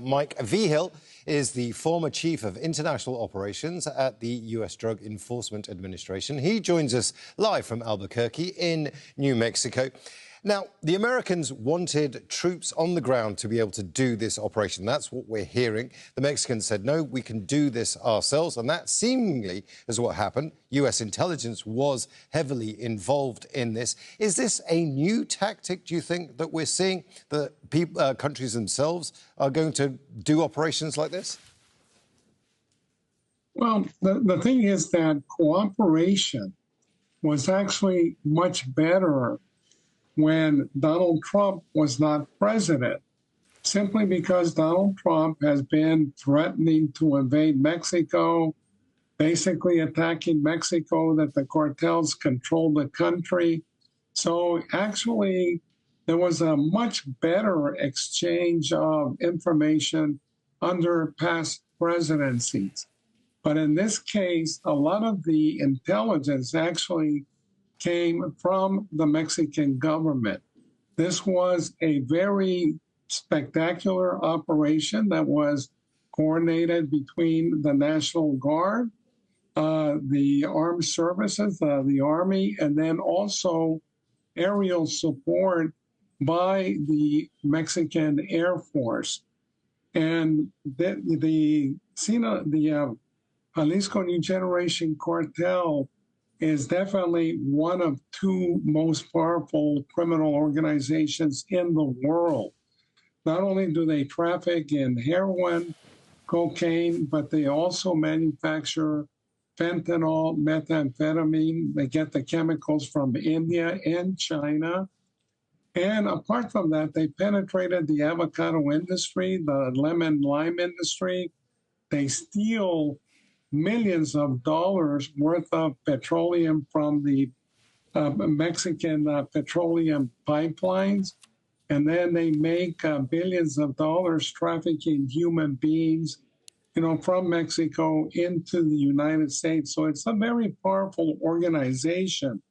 Mike Vigil is the former chief of international operations at the U.S. Drug Enforcement Administration. He joins us live from Albuquerque in New Mexico. Now, the Americans wanted troops on the ground to be able to do this operation. That's what we're hearing. The Mexicans said, no, we can do this ourselves. And that seemingly is what happened. U.S. intelligence was heavily involved in this. Is this a new tactic, do you think, that we're seeing, that countries themselves are going to do operations like this? Well, the thing is that cooperation was actually much better when Donald Trump was not president, simply because Donald Trump has been threatening to invade Mexico, basically attacking Mexico, that the cartels control the country. So actually, there was a much better exchange of information under past presidencies. But in this case, a lot of the intelligence actually came from the Mexican government. This was a very spectacular operation that was coordinated between the National Guard, the armed services, the Army, and then also aerial support by the Mexican Air Force. And the Jalisco New Generation Cartel is definitely one of two most powerful criminal organizations in the world. Not only do they traffic in heroin, cocaine, but they also manufacture fentanyl, methamphetamine. They get the chemicals from India and China. And apart from that, they penetrated the avocado industry, the lemon lime industry. They steal millions of dollars worth of petroleum from the Mexican petroleum pipelines. And then they make billions of dollars trafficking human beings, from Mexico into the United States. So it's a very powerful organization.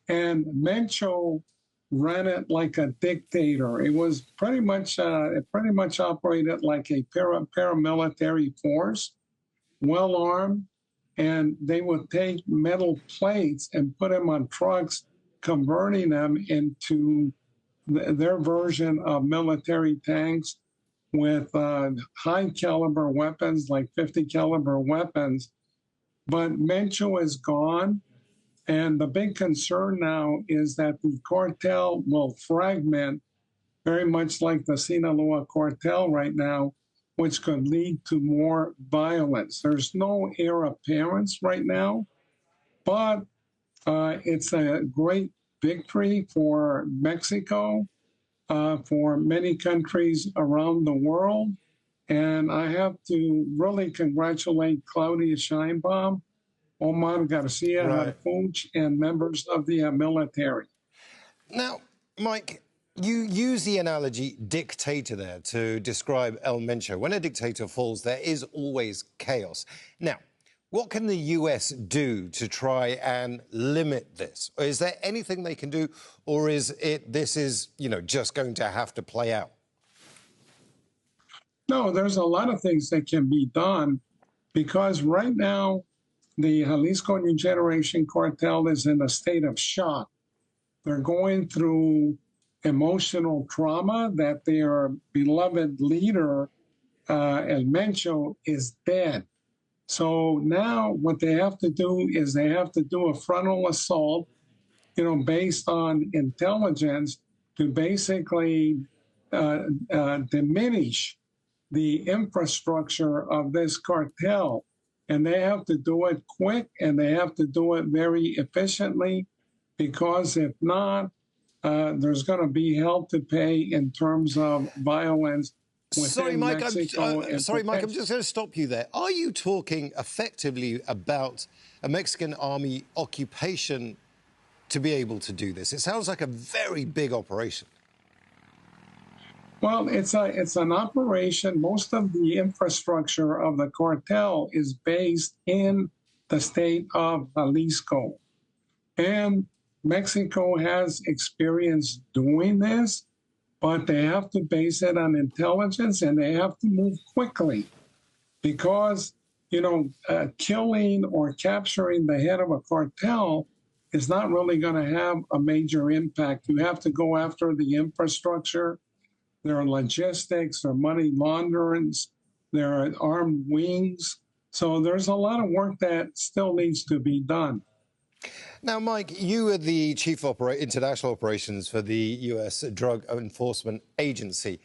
And Mencho ran it like a dictator. It was pretty much, operated like a paramilitary force, well armed, and they would take metal plates and put them on trucks, converting them into their version of military tanks with high caliber weapons, like 50 caliber weapons. But Mencho is gone. And the big concern now is that the cartel will fragment, very much like the Sinaloa cartel right now, which could lead to more violence. There's no heir apparent right now, but it's a great victory for Mexico, for many countries around the world. And I have to really congratulate Claudia Sheinbaum, Omar Garcia Harfuch, and members of the military. Now, Mike, you use the analogy dictator there to describe El Mencho. When a dictator falls, there is always chaos. Now, what can the U.S. do to try and limit this? Is there anything they can do, or is this just going to have to play out? No, there's a lot of things that can be done, because right now the Jalisco New Generation Cartel is in a state of shock. They're going through emotional trauma that their beloved leader, El Mencho, is dead. So now what they have to do is they have to do a frontal assault, based on intelligence, to basically diminish the infrastructure of this cartel. And they have to do it quick, and they have to do it very efficiently, because if not, there's going to be hell to pay in terms of violence within Mexico. Sorry, Mike, I'm just going to stop you there. Are you talking effectively about a Mexican army occupation to be able to do this? It sounds like a very big operation. Well, it's an operation. Most of the infrastructure of the cartel is based in the state of Jalisco. And Mexico has experience doing this. but they have to base it on intelligence and they have to move quickly because, killing or capturing the head of a cartel is not really going to have a major impact. You have to go after the infrastructure. There are logistics, there are money launderings, there are armed wings. So there's a lot of work that still needs to be done. Now, Mike, you are the Chief International Operations for the U.S. Drug Enforcement Agency.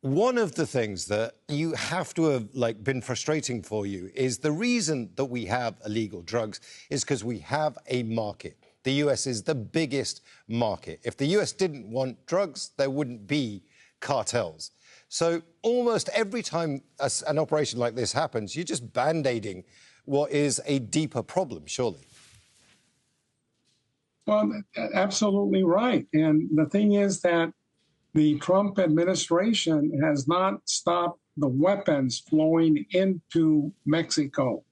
One of the things that you have to have been frustrating for you is the reason that we have illegal drugs is because we have a market. The U.S. is the biggest market. If the U.S. didn't want drugs, there wouldn't be cartels. So almost every time an operation like this happens, you're just band-aiding what is a deeper problem, surely. Well, absolutely right. And the thing is that the Trump administration has not stopped the weapons flowing into Mexico.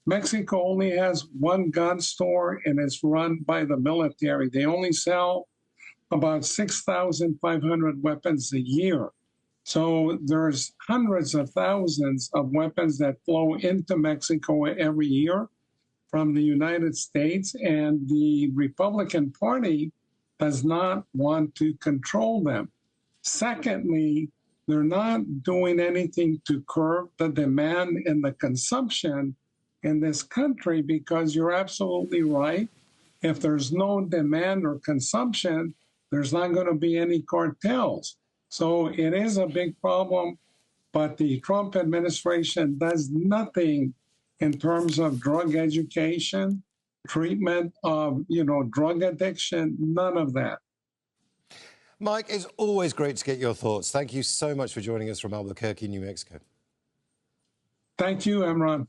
Mexico only has one gun store and it's run by the military. They only sell about 6,500 weapons a year. So there's hundreds of thousands of weapons that flow into Mexico every year from the United States, and the Republican Party does not want to control them. Secondly, they're not doing anything to curb the demand and the consumption in this country because you're absolutely right. If there's no demand or consumption, there's not going to be any cartels. So it is a big problem, but the Trump administration does nothing in terms of drug education, treatment of, drug addiction, none of that. Mike, it's always great to get your thoughts. Thank you so much for joining us from Albuquerque, New Mexico. Thank you, Emron.